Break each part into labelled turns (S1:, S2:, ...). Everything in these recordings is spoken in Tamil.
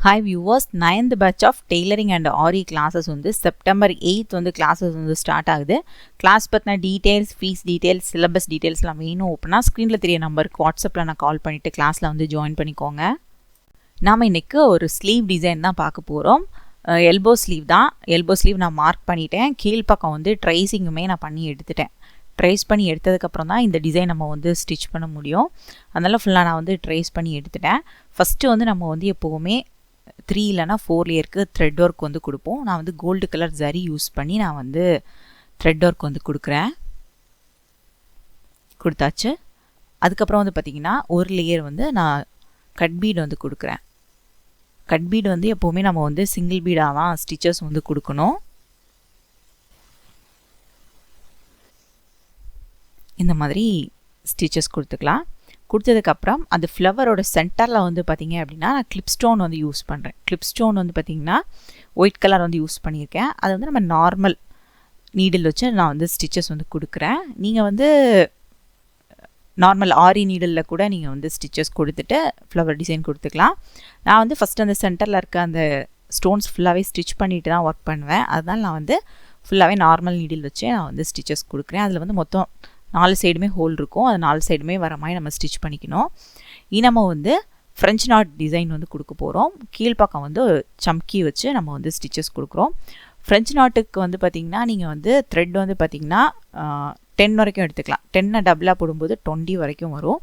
S1: Hi viewers, 9th batch of tailoring and RE classes வந்து September 8th வந்து classes வந்து ஸ்டார்ட் ஆகுது. கிளாஸ் பற்றின டீட்டெயில்ஸ், ஃபீஸ் டீட்டெயில்ஸ், சிலபஸ் டீட்டெயில்ஸ்லாம் வேணும் அப்படின்னா ஸ்க்ரீனில் தெரிய நம்பருக்கு வாட்ஸ்அப்பில் நான் கால் பண்ணிவிட்டு கிளாஸில் வந்து ஜாயின் பண்ணிக்கோங்க. நாம் இன்றைக்கி ஒரு ஸ்லீவ் டிசைன் தான் பார்க்க போகிறோம். எல்போ ஸ்லீவ் தான். எல்போ ஸ்லீவ் நான் மார்க் பண்ணிட்டேன். கீழ்ப்பக்கம் வந்து ட்ரைஸிங்குமே நான் பண்ணி எடுத்துட்டேன். ட்ரேஸ் பண்ணி எடுத்ததுக்கப்புறம் தான் இந்த டிசைன் நம்ம வந்து ஸ்டிச் பண்ண முடியும். அதனால் ஃபுல்லாக நான் வந்து ட்ரேஸ் பண்ணி எடுத்துட்டேன். ஃபஸ்ட்டு வந்து நம்ம வந்து எப்போவுமே 3 இல்லைனா 4 லேயருக்கு த்ரெட் ஒர்க் வந்து கொடுப்போம். நான் வந்து கோல்டு கலர் ஜரி யூஸ் பண்ணி நான் வந்து த்ரெட் ஒர்க் வந்து கொடுத்தாச்சு. அதுக்கப்புறம் வந்து பார்த்திங்கன்னா ஒரு லேயர் வந்து நான் கட் பீட் வந்து கொடுக்குறேன். கட் பீட் வந்து எப்போவுமே நம்ம வந்து சிங்கிள் பீடாக தான் ஸ்டிச்சஸ் வந்து கொடுக்கணும். இந்த மாதிரி ஸ்டிச்சஸ் கொடுத்துக்கலாம். கொடுத்ததுக்கப்புறம் அந்த ஃப்ளவரோட சென்டரில் வந்து பார்த்திங்க அப்படின்னா நான் கிளிப் ஸ்டோன் வந்து யூஸ் பண்ணுறேன். கிளிப் ஸ்டோன் வந்து பார்த்திங்கன்னா ஒயிட் கலர் வந்து யூஸ் பண்ணியிருக்கேன். அது வந்து நம்ம நார்மல் நீடில் வச்சு நான் வந்து ஸ்டிச்சஸ் வந்து கொடுக்குறேன். நீங்கள் வந்து நார்மல் ஆரி நீடிலில் கூட நீங்கள் வந்து ஸ்டிச்சஸ் கொடுத்துட்டு ஃப்ளவர் டிசைன் கொடுத்துக்கலாம். நான் வந்து ஃபஸ்ட் அந்த சென்டரில் இருக்க அந்த ஸ்டோன்ஸ் ஃபுல்லாகவே ஸ்டிச் பண்ணிட்டு தான் ஒர்க் பண்ணுவேன். அதனால் நான் வந்து ஃபுல்லாகவே நார்மல் நீடில் வச்சு நான் வந்து ஸ்டிச்சஸ் கொடுக்குறேன். அதில் வந்து மொத்தம் 4 சைடுமே ஹோல் இருக்கும். அது 4 சைடுமே வர மாதிரி நம்ம ஸ்டிச் பண்ணிக்கணும். நம்ம வந்து ஃப்ரெஞ்ச் நாட் டிசைன் வந்து கொடுக்க போகிறோம். கீழ்ப்பக்கம் வந்து சம்கி வச்சு நம்ம வந்து ஸ்டிச்சஸ் கொடுக்குறோம். ஃப்ரெஞ்ச் நாட்டுக்கு வந்து பார்த்திங்கன்னா நீங்கள் வந்து த்ரெட் வந்து பார்த்திங்கன்னா 10 வரைக்கும் எடுத்துக்கலாம். 10 டபுளாக போடும்போது 20 வரைக்கும் வரும்.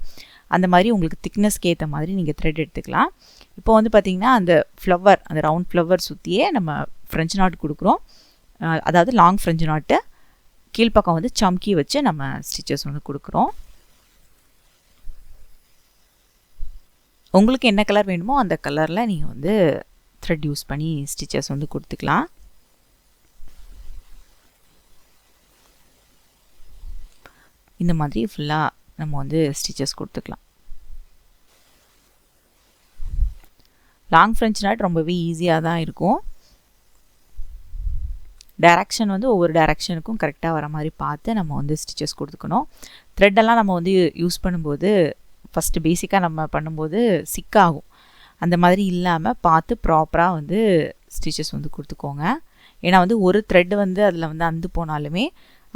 S1: அந்த மாதிரி உங்களுக்கு திக்னஸ்க்கு ஏற்ற மாதிரி நீங்கள் த்ரெட் எடுத்துக்கலாம். இப்போ வந்து பார்த்திங்கன்னா அந்த ஃப்ளவர், அந்த ரவுண்ட் ஃப்ளவர் சுற்றியே நம்ம ஃப்ரெஞ்ச் நாட் கொடுக்குறோம். அதாவது லாங் ஃப்ரெஞ்ச் நாட்டு. கீழ்ப்பக்கம் வந்து சம்கி வச்சு நம்ம ஸ்டிச்சஸ் வந்து கொடுக்குறோம். உங்களுக்கு என்ன கலர் வேணுமோ அந்த கலரில் நீங்கள் வந்து த்ரெட் யூஸ் பண்ணி ஸ்டிச்சஸ் வந்து கொடுத்துக்கலாம். இந்த மாதிரி ஃபுல்லாக நம்ம வந்து ஸ்டிச்சஸ் கொடுத்துக்கலாம். லாங் ஃப்ரெஞ்ச் நாட் ரொம்பவே ஈஸியாக தான் இருக்கும். டைரக்ஷன் வந்து ஒவ்வொரு டைரக்ஷனுக்கும் கரெக்டாக வர மாதிரி பார்த்து நம்ம வந்து ஸ்டிச்சஸ் கொடுத்துக்கணும். த்ரெட்டெல்லாம் நம்ம வந்து யூஸ் பண்ணும்போது ஃபஸ்ட்டு பேசிக்காக நம்ம பண்ணும்போது சிக்காகும். அந்த மாதிரி இல்லாமல் பார்த்து ப்ராப்பராக வந்து ஸ்டிச்சஸ் வந்து கொடுத்துக்கோங்க. ஏன்னா வந்து ஒரு த்ரெட் வந்து அதில் வந்து அந்து போனாலுமே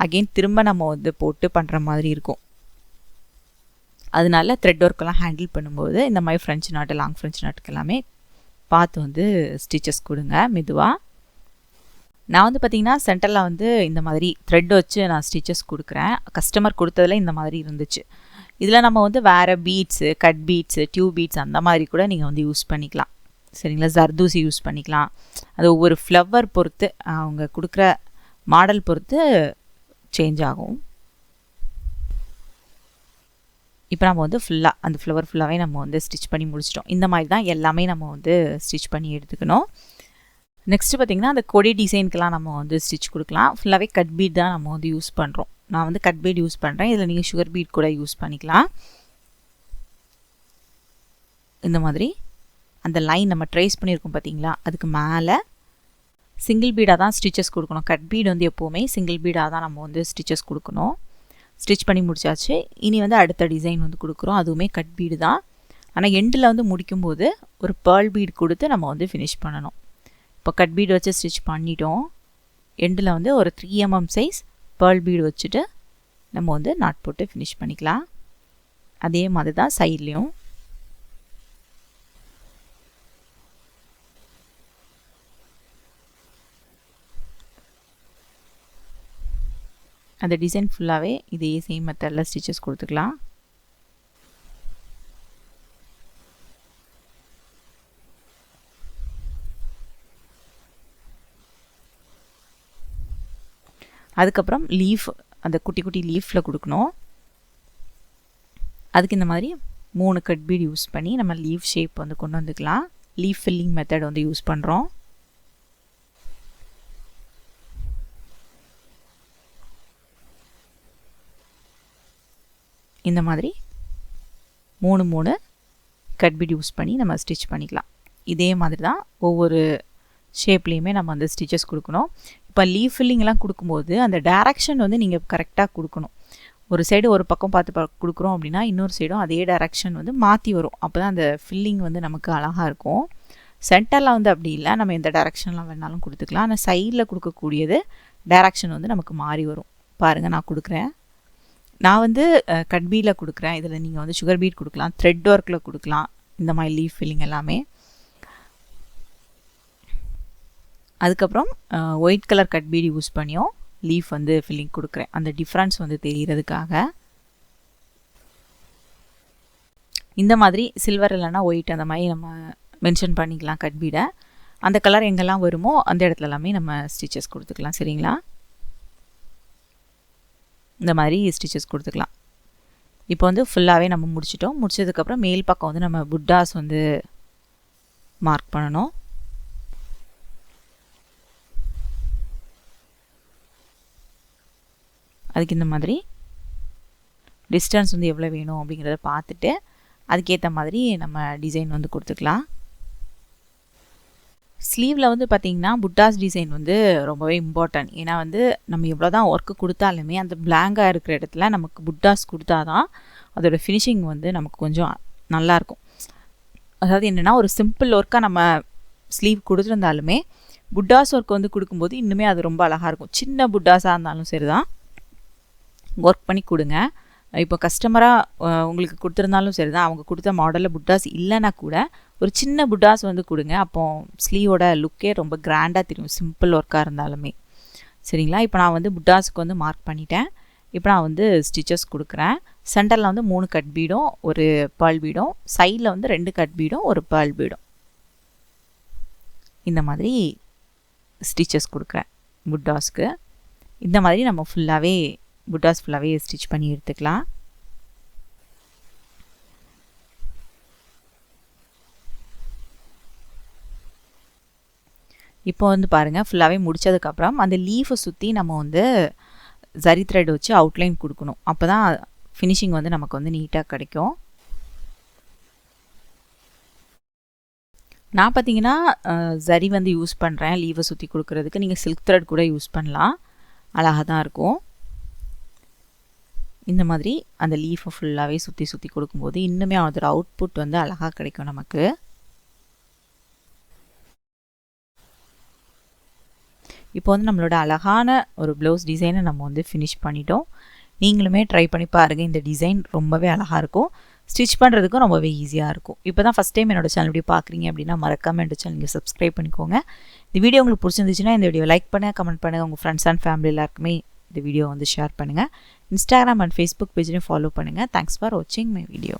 S1: அகெயின் திரும்ப நம்ம வந்து போட்டு பண்ணுற மாதிரி இருக்கும். அதனால த்ரெட் ஒர்க்கெல்லாம் ஹேண்டில் பண்ணும்போது இந்த மாதிரி ஃப்ரெஞ்ச் நாட்டு, லாங் ஃப்ரெஞ்ச் நாட்டுக்கு எல்லாமே பார்த்து வந்து ஸ்டிச்சஸ் கொடுங்க மெதுவாக. நான் வந்து பார்த்திங்கன்னா சென்டரில் வந்து இந்த மாதிரி த்ரெட் வச்சு நான் ஸ்டிச்சஸ் கொடுக்குறேன். கஸ்டமர் கொடுத்ததில் இந்த மாதிரி இருந்துச்சு. இதில் நம்ம வந்து வேறு beads, cut beads, tube beads அந்த மாதிரி கூட நீங்கள் வந்து யூஸ் பண்ணிக்கலாம். சரிங்களா? ஜர்தூசி யூஸ் பண்ணிக்கலாம். அது ஒவ்வொரு ஃப்ளவர் பொறுத்து, அவங்க கொடுக்குற மாடல் பொறுத்து சேஞ்ச் ஆகும். இப்போ நம்ம வந்து ஃபுல்லாக அந்த ஃப்ளவர் ஃபுல்லாகவே நம்ம வந்து ஸ்டிச் பண்ணி முடிச்சிட்டோம். இந்த மாதிரி தான் எல்லாமே நம்ம வந்து ஸ்டிச் பண்ணி எடுத்துக்கணும். நெக்ஸ்ட்டு பார்த்திங்கன்னா அந்த கொடி டிசைனுக்கெல்லாம் நம்ம வந்து ஸ்டிச் கொடுக்கலாம். ஃபுல்லாகவே கட் பீட் தான் நம்ம வந்து யூஸ் பண்ணுறோம். நான் வந்து கட் பீட் யூஸ் பண்ணுறேன். இதில் நீங்கள் சுகர் பீட் கூட யூஸ் பண்ணிக்கலாம். இந்த மாதிரி அந்த லைன் நம்ம ட்ரேஸ் பண்ணியிருக்கோம் பார்த்திங்களா, அதுக்கு மேலே சிங்கிள் பீடாக தான் ஸ்டிச்சஸ் கொடுக்கணும். கட் பீட் வந்து எப்போவுமே சிங்கிள் பீடாக தான் நம்ம வந்து ஸ்டிச்சஸ் கொடுக்கணும். ஸ்டிச் பண்ணி முடிச்சாச்சு. இனி வந்து அடுத்த டிசைன் வந்து கொடுக்குறோம். அதுவுமே கட் பீடு தான். ஆனால் எண்டில் வந்து முடிக்கும்போது ஒரு பேர்ல் பீட் கொடுத்து நம்ம வந்து ஃபினிஷ் பண்ணணும். இப்போ கட் பீடு வச்சு ஸ்டிச் பண்ணிட்டோம். எண்டில் வந்து ஒரு 3 mm சைஸ் பேர்ல் பீடு வச்சுட்டு நம்ம வந்து நாட் போட்டு ஃபினிஷ் பண்ணிக்கலாம். அதே மாதிரி தான் சைட்லேயும். அந்த டிசைன் ஃபுல்லாகவே இதே சேம் மெத்தடில் ஸ்டிச்சஸ் கொடுத்துக்கலாம். அதுக்கப்புறம் லீஃப், அந்த குட்டி குட்டி லீஃபில் கொடுக்கணும். அதுக்கு இந்த மாதிரி 3 கட் பீட் யூஸ் பண்ணி நம்ம லீஃப் ஷேப் வந்து கொண்டு வந்துக்கலாம். லீஃப் ஃபில்லிங் மெத்தட் வந்து யூஸ் பண்ணுறோம். இந்த மாதிரி 3 கட் பீட் யூஸ் பண்ணி நம்ம ஸ்டிச் பண்ணிக்கலாம். இதே மாதிரி தான் ஒவ்வொரு ஷேப்லேயுமே நம்ம வந்து ஸ்டிச்சஸ் கொடுக்கணும். இப்போ லீஃப் ஃபில்லிங்லாம் கொடுக்கும்போது அந்த டைரக்ஷன் வந்து நீங்கள் கரெக்டாக கொடுக்கணும். ஒரு சைடு ஒரு பக்கம் பார்த்து கொடுக்குறோம் அப்படின்னா இன்னொரு சைடும் அதே டைரக்ஷன் வந்து மாற்றி வரும். அப்போ தான் அந்த ஃபில்லிங் வந்து நமக்கு அழகாக இருக்கும். சென்டரில் வந்து அப்படி இல்லை, நம்ம எந்த டைரெக்ஷனில் வேணாலும் கொடுத்துக்கலாம். ஆனால் சைடில் கொடுக்கக்கூடியது டைரெக்ஷன் வந்து நமக்கு மாறி வரும். பாருங்கள், நான் கொடுக்குறேன். நான் வந்து கட் பீடில் கொடுக்குறேன். இதில் நீங்கள் வந்து சுகர் பீட் கொடுக்கலாம், த்ரெட் ஒர்க்கில் கொடுக்கலாம், இந்த மாதிரி லீஃப் ஃபில்லிங் எல்லாமே. அதுக்கப்புறம் white colour cut beat use பண்ணியும் லீஃப் வந்து ஃபில்லிங் கொடுக்குறேன், அந்த டிஃப்ரென்ஸ் வந்து தெரிகிறதுக்காக. இந்த மாதிரி சில்வர் இல்லைன்னா ஒயிட் அந்த மாதிரி நம்ம மென்ஷன் பண்ணிக்கலாம் கட் பீடை. அந்த கலர் எங்கெல்லாம் வருமோ அந்த இடத்துல எல்லாமே நம்ம ஸ்டிச்சஸ் கொடுத்துக்கலாம். சரிங்களா, இந்த மாதிரி ஸ்டிச்சஸ் கொடுத்துக்கலாம். இப்போ வந்து ஃபுல்லாகவே நம்ம முடிச்சிட்டோம். முடிச்சதுக்கப்புறம் மேல் பக்கம் வந்து நம்ம புட்டாஸ் வந்து மார்க் பண்ணணும். அதுக்கு இந்த மாதிரி டிஸ்டன்ஸ் வந்து எவ்வளோ வேணும் அப்படிங்கிறத பார்த்துட்டு அதுக்கேற்ற மாதிரி நம்ம டிசைன் வந்து கொடுத்துக்கலாம். ஸ்லீவில் வந்து பார்த்திங்கன்னா புட்டாஸ் டிசைன் வந்து ரொம்பவே இம்பார்ட்டன்ட். ஏன்னா வந்து நம்ம எவ்வளோ தான் ஒர்க்கு கொடுத்தாலுமே அந்த பிளாங்காக இருக்கிற இடத்துல நமக்கு புட்டாஸ் கொடுத்தா தான் அதோடய ஃபினிஷிங் வந்து நமக்கு கொஞ்சம் நல்லாயிருக்கும். அதாவது என்னென்னா, ஒரு சிம்பிள் ஒர்க்காக நம்ம ஸ்லீவ் கொடுத்துருந்தாலுமே புட்டாஸ் ஒர்க் வந்து கொடுக்கும்போது இன்னுமே அது ரொம்ப அழகாக இருக்கும். சின்ன புட்டாஸாக இருந்தாலும் சரி தான் ஒர்க் பண்ணி கொடுங்க. இப்போ கஸ்டமராக உங்களுக்கு கொடுத்துருந்தாலும் சரி தான், அவங்க கொடுத்த மாடலில் புட்டாஸ் இல்லைன்னா கூட ஒரு சின்ன புட்டாஸ் வந்து கொடுங்க. அப்போது ஸ்லீவோட லுக்கே ரொம்ப கிராண்டாக தெரியும், சிம்பிள் ஒர்க்காக இருந்தாலுமே. சரிங்களா, இப்போ நான் வந்து புட்டாஸுக்கு வந்து மார்க் பண்ணிட்டேன். இப்போ நான் வந்து ஸ்டிச்சஸ் கொடுக்குறேன். சென்டரில் வந்து 3 கட் பீடும் ஒரு பேர்ல் பீடும், சைடில் வந்து 2 கட் பீடும் ஒரு பேர்ல் பீடும், இந்த மாதிரி ஸ்டிச்சஸ் கொடுக்குறேன் புட்டாஸ்க்கு. இந்த மாதிரி நம்ம ஃபுல்லாகவே புட்டாஸ் ஃபுல்லாகவே ஸ்டிச் பண்ணி எடுத்துக்கலாம். இப்போ வந்து பாருங்கள், ஃபுல்லாகவே முடித்ததுக்கப்புறம் அந்த லீஃபை சுற்றி நம்ம வந்து ஜரி த்ரெட் வச்சு அவுட்லைன் கொடுக்கணும். அப்போ தான் ஃபினிஷிங் வந்து நமக்கு வந்து நீட்டாக கிடைக்கும். நான் பார்த்தீங்கன்னா ஜரி வந்து யூஸ் பண்ணுறேன் லீஃபை சுற்றி கொடுக்குறதுக்கு. நீங்கள் சில்க் த்ரெட் கூட யூஸ் பண்ணலாம், அழகாக தான் இருக்கும். இந்த மாதிரி அந்த லீஃபை ஃபுல்லாகவே சுற்றி சுற்றி கொடுக்கும்போது இன்னுமே அதோட அவுட்புட் வந்து அழகாக கிடைக்கும் நமக்கு. இப்போ வந்து நம்மளோட அழகான ஒரு ப்ளவுஸ் டிசைனை நம்ம வந்து ஃபினிஷ் பண்ணிட்டோம். நீங்களுமே ட்ரை பண்ணி பாருங்கள். இந்த டிசைன் ரொம்பவே அழகாக இருக்கும், ஸ்டிச் பண்ணுறதுக்கும் ரொம்பவே ஈஸியாக இருக்கும். இப்போ தான் ஃபஸ்ட் டைம் என்னோட சேனல் இப்படி பார்க்குறீங்க அப்படின்னா மறக்காமல் என்னோட சேனல் நீங்கள் சப்ஸ்கிரைப் பண்ணிக்கோங்க. இந்த வீடியோ உங்களுக்கு பிடிச்சிருந்துச்சுன்னா இந்த வீடியோ லைக் பண்ணுங்கள், கமெண்ட் பண்ணுங்கள். உங்கள் ஃப்ரெண்ட்ஸ் அண்ட் ஃபேமிலி எல்லாருக்குமே இந்த வீடியோ வந்து ஷேர் பண்ணுங்கள். இன்ஸ்டாகிராம் அண்ட் ஃபேஸ்புக் பேஜ்லையும் ஃபாலோ பண்ணுங்கள். தேங்க்ஸ் ஃபார் வாட்சிங் மை வீடியோ.